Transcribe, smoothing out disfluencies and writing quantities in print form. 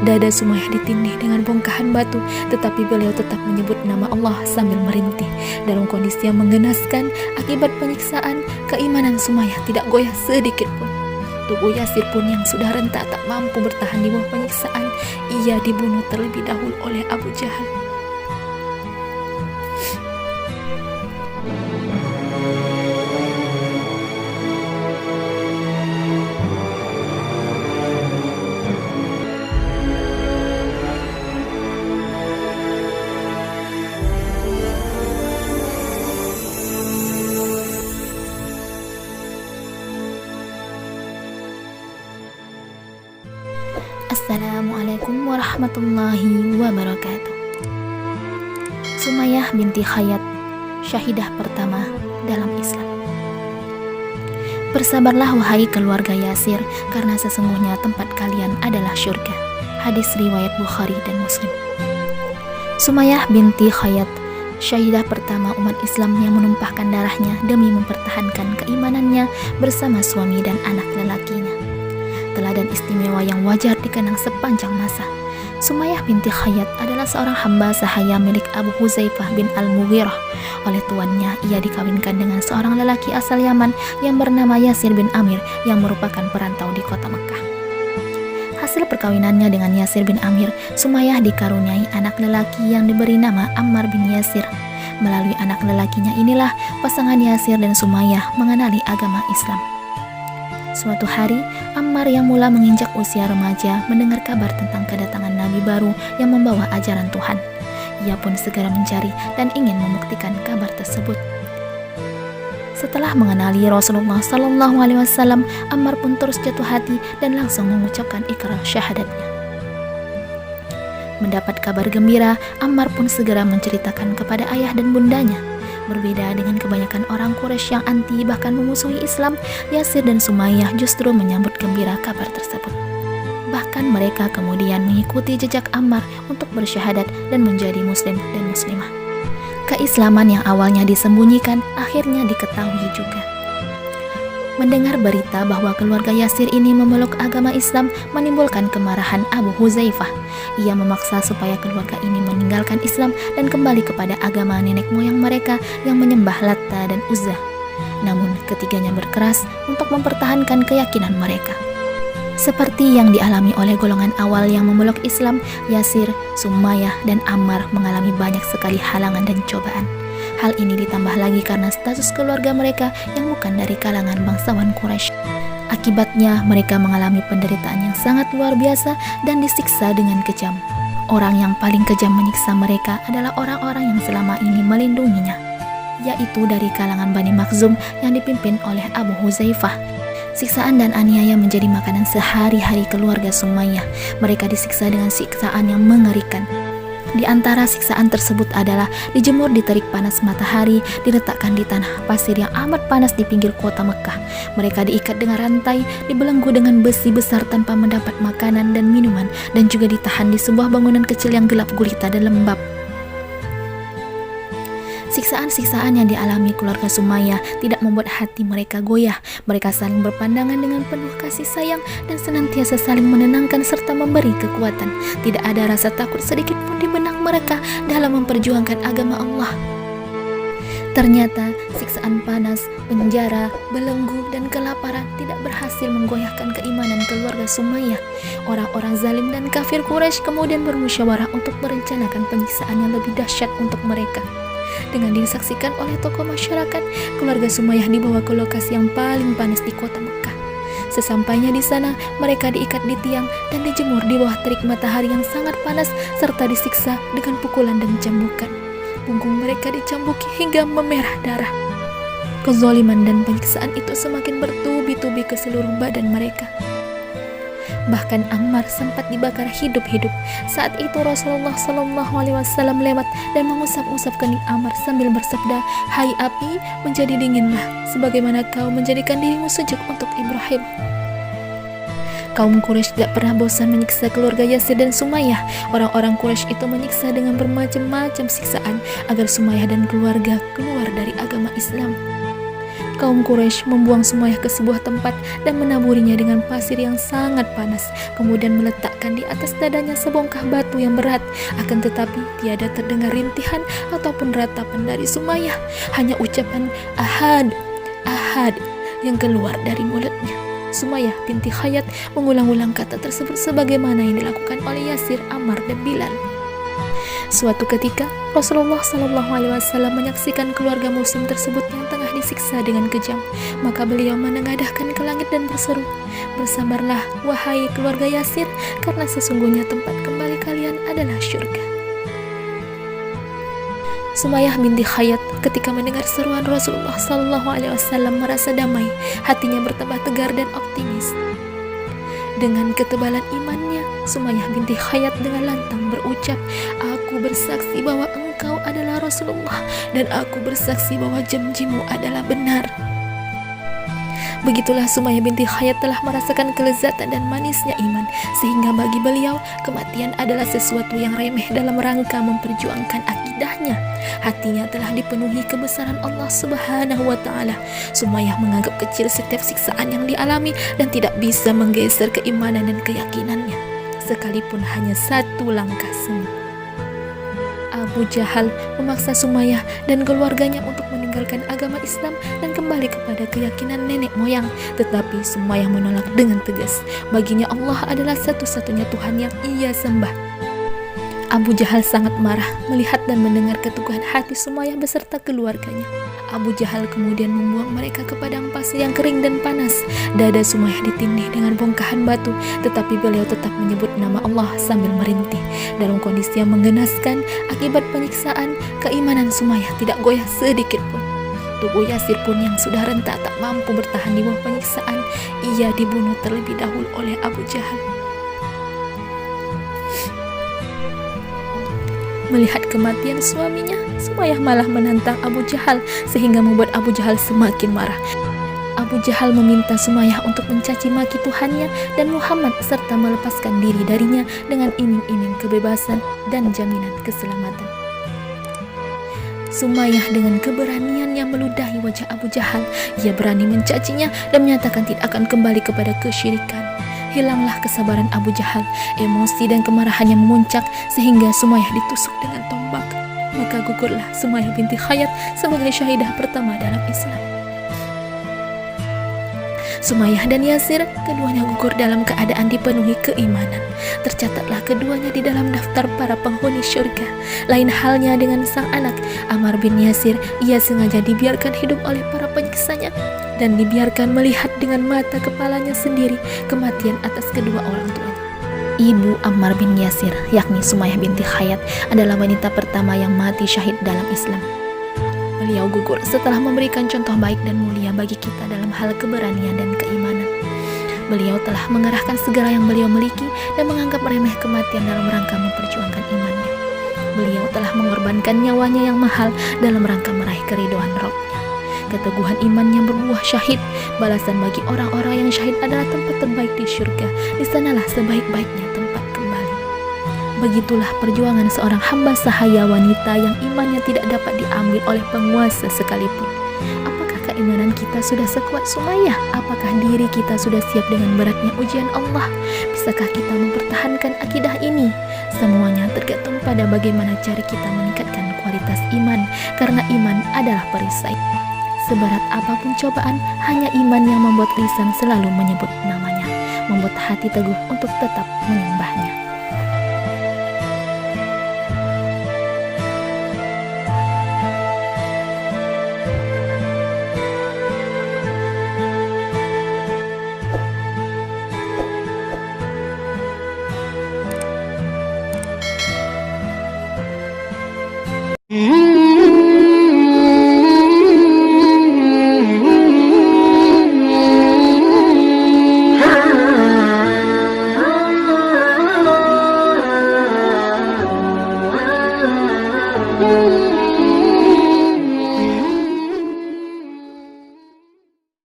Dada Sumayyah ditindih dengan bongkahan batu, tetapi beliau tetap menyebut nama Allah sambil merintih. Dalam kondisi yang menggenaskan akibat penyiksaan, keimanan Sumayyah tidak goyah sedikit pun. Tubuh Yasir pun yang sudah renta tak mampu bertahan di bawah penyiksaan. Ia dibunuh terlebih dahulu oleh Abu Jahal. Assalamualaikum warahmatullahi wabarakatuh. Sumayyah binti Khayyat, syahidah pertama dalam Islam. Bersabarlah wahai keluarga Yasir, karena sesungguhnya tempat kalian adalah syurga. Hadis riwayat Bukhari dan Muslim. Sumayyah binti Khayyat, syahidah pertama umat Islam yang menumpahkan darahnya demi mempertahankan keimanannya bersama suami dan anak lelakinya. Teladan istimewa yang wajar dikenang sepanjang masa. Sumayyah binti Khayyat adalah seorang hamba sahaya milik Abu Huzaifah bin Al-Mughirah. Oleh tuannya, ia dikawinkan dengan seorang lelaki asal Yaman yang bernama Yasir bin Amir yang merupakan perantau di kota Mekah. Hasil perkawinannya dengan Yasir bin Amir, Sumayyah dikaruniai anak lelaki yang diberi nama Ammar bin Yasir. Melalui anak lelakinya inilah pasangan Yasir dan Sumayyah mengenali agama Islam. Suatu hari, Ammar yang mula menginjak usia remaja mendengar kabar tentang kedatangan Nabi baru yang membawa ajaran Tuhan. Ia pun segera mencari dan ingin membuktikan kabar tersebut. Setelah mengenali Rasulullah SAW, Ammar pun terus jatuh hati dan langsung mengucapkan ikrar syahadatnya. Mendapat kabar gembira, Ammar pun segera menceritakan kepada ayah dan bundanya. Berbeda dengan kebanyakan orang Quraisy yang anti bahkan memusuhi Islam, Yasir dan Sumayyah justru menyambut gembira kabar tersebut. Bahkan mereka kemudian mengikuti jejak Ammar untuk bersyahadat dan menjadi muslim dan muslimah. Keislaman yang awalnya disembunyikan akhirnya diketahui juga. Mendengar berita bahwa keluarga Yasir ini memeluk agama Islam menimbulkan kemarahan Abu Huzaifah. Ia memaksa supaya keluarga ini meninggalkan Islam dan kembali kepada agama nenek moyang mereka yang menyembah Latta dan Uzza. Namun ketiganya berkeras untuk mempertahankan keyakinan mereka. Seperti yang dialami oleh golongan awal yang memeluk Islam, Yasir, Sumayyah, dan Ammar mengalami banyak sekali halangan dan cobaan. Hal ini ditambah lagi karena status keluarga mereka yang bukan dari kalangan bangsawan Quraisy. Akibatnya mereka mengalami penderitaan yang sangat luar biasa dan disiksa dengan kejam. Orang yang paling kejam menyiksa mereka adalah orang-orang yang selama ini melindunginya, yaitu dari kalangan Bani Makhzum yang dipimpin oleh Abu Huzaifah. Siksaan dan aniaya menjadi makanan sehari-hari keluarga Sumayyah. Mereka disiksa dengan siksaan yang mengerikan. Di antara siksaan tersebut adalah dijemur di terik panas matahari, diletakkan di tanah pasir yang amat panas di pinggir kota Mekah. Mereka diikat dengan rantai, dibelenggu dengan besi besar tanpa mendapat makanan dan minuman, dan juga ditahan di sebuah bangunan kecil yang gelap gulita dan lembab. Siksaan-siksaan yang dialami keluarga Sumayyah tidak membuat hati mereka goyah. Mereka saling berpandangan dengan penuh kasih sayang dan senantiasa saling menenangkan serta memberi kekuatan. Tidak ada rasa takut sedikit pun di benak mereka dalam memperjuangkan agama Allah. Ternyata siksaan panas, penjara, belenggu, dan kelaparan tidak berhasil menggoyahkan keimanan keluarga Sumayyah. Orang-orang zalim dan kafir Quraisy kemudian bermusyawarah untuk merencanakan penyiksaan yang lebih dahsyat untuk mereka. Dengan disaksikan oleh tokoh masyarakat, keluarga Sumayyah dibawa ke lokasi yang paling panas di kota Mekah. Sesampainya di sana, mereka diikat di tiang dan dijemur di bawah terik matahari yang sangat panas serta disiksa dengan pukulan dan cambukan. Punggung mereka dicambuki hingga memerah darah. Kezaliman dan penyiksaan itu semakin bertubi-tubi ke seluruh badan mereka. Bahkan Ammar sempat dibakar hidup-hidup. Saat itu Rasulullah SAW lewat dan mengusap-usap kening Ammar sambil bersabda, "Hai api, menjadi dinginlah, sebagaimana kau menjadikan dirimu sejuk untuk Ibrahim." Kaum Quraisy tidak pernah bosan menyiksa keluarga Yasir dan Sumayyah. Orang-orang Quraisy itu menyiksa dengan bermacam-macam siksaan agar Sumayyah dan keluarga keluar dari agama Islam. Kaum Quraisy membuang Sumayyah ke sebuah tempat dan menaburinya dengan pasir yang sangat panas, kemudian meletakkan di atas dadanya sebongkah batu yang berat. Akan tetapi tiada terdengar rintihan ataupun ratapan dari Sumayyah, hanya ucapan ahad, ahad yang keluar dari mulutnya. Sumayyah binti Khayyat mengulang-ulang kata tersebut sebagaimana yang dilakukan oleh Yasir, Ammar, dan Bilal. Suatu ketika Rasulullah SAW menyaksikan keluarga muslim tersebut yang tengah disiksa dengan kejam. Maka beliau menengadahkan ke langit dan berseru, "Bersabarlah wahai keluarga Yasir, karena sesungguhnya tempat kembali kalian adalah syurga." Sumayyah binti Khayyat ketika mendengar seruan Rasulullah SAW merasa damai, hatinya bertambah tegar dan optimis. Dengan ketebalan imannya, Sumayyah binti Khayyat dengan lantang berucap, "Aku bersaksi bahwa engkau adalah Rasulullah, dan aku bersaksi bahwa janjimu adalah benar." Begitulah Sumayyah binti Khayyat telah merasakan kelezatan dan manisnya iman, sehingga bagi beliau kematian adalah sesuatu yang remeh dalam rangka memperjuangkan akidahnya. Hatinya telah dipenuhi kebesaran Allah Subhanahu wa Ta'ala. Sumayyah menganggap kecil setiap siksaan yang dialami dan tidak bisa menggeser keimanan dan keyakinannya, sekalipun hanya satu langkah sembuh. Abu Jahal memaksa Sumayyah dan keluarganya untuk meninggalkan agama Islam dan kembali kepada keyakinan nenek moyang, tetapi Sumayyah menolak dengan tegas. Baginya Allah adalah satu-satunya Tuhan yang ia sembah. Abu Jahal sangat marah melihat dan mendengar keteguhan hati Sumayyah beserta keluarganya. Abu Jahal kemudian membuang mereka ke padang pasir yang kering dan panas. Dada Sumayyah ditindih dengan bongkahan batu, tetapi beliau tetap menyebut nama Allah sambil merintih. Dalam kondisi yang menggenaskan akibat penyiksaan, keimanan Sumayyah tidak goyah sedikit pun. Tubuh Yasir pun yang sudah renta tak mampu bertahan di bawah penyiksaan. Ia dibunuh terlebih dahulu oleh Abu Jahal. Melihat kematian suaminya, Sumayyah malah menantang Abu Jahal sehingga membuat Abu Jahal semakin marah. Abu Jahal meminta Sumayyah untuk mencaci maki Tuhannya dan Muhammad serta melepaskan diri darinya dengan iming-iming kebebasan dan jaminan keselamatan. Sumayyah dengan keberaniannya meludahi wajah Abu Jahal. Ia berani mencacinya dan menyatakan tidak akan kembali kepada kesyirikan. Hilanglah kesabaran Abu Jahal, emosi dan kemarahannya memuncak sehingga Sumayyah ditusuk dengan tombak. Maka gugurlah Sumayyah binti Khayyat sebagai syahidah pertama dalam Islam. Sumayyah dan Yasir keduanya gugur dalam keadaan dipenuhi keimanan. Tercatatlah keduanya di dalam daftar para penghuni syurga. Lain halnya dengan sang anak Ammar bin Yasir, ia sengaja dibiarkan hidup oleh para penyiksanya dan dibiarkan melihat dengan mata kepalanya sendiri kematian atas kedua orang tuanya. Ibu Ammar bin Yasir, yakni Sumayyah binti Khayyat, adalah wanita pertama yang mati syahid dalam Islam. Beliau gugur setelah memberikan contoh baik dan mulia bagi kita dalam hal keberanian dan keimanan. Beliau telah mengerahkan segala yang beliau miliki dan menganggap remeh kematian dalam rangka memperjuangkan imannya. Beliau telah mengorbankan nyawanya yang mahal dalam rangka meraih keridhaan Rabb-Nya. Keteguhan iman yang berbuah syahid. Balasan bagi orang-orang yang syahid adalah tempat terbaik di syurga. Di sanalah sebaik-baiknya tempat kembali. Begitulah perjuangan seorang hamba sahaya wanita yang imannya tidak dapat diambil oleh penguasa sekalipun. Apakah keimanan kita sudah sekuat Sumayyah? Apakah diri kita sudah siap dengan beratnya ujian Allah? Bisakah kita mempertahankan akidah ini? Semuanya tergantung pada bagaimana cara kita meningkatkan kualitas iman, karena iman adalah perisai. Seberat apapun cobaan, hanya iman yang membuat lisan selalu menyebut namanya, membuat hati teguh untuk tetap menyembahnya.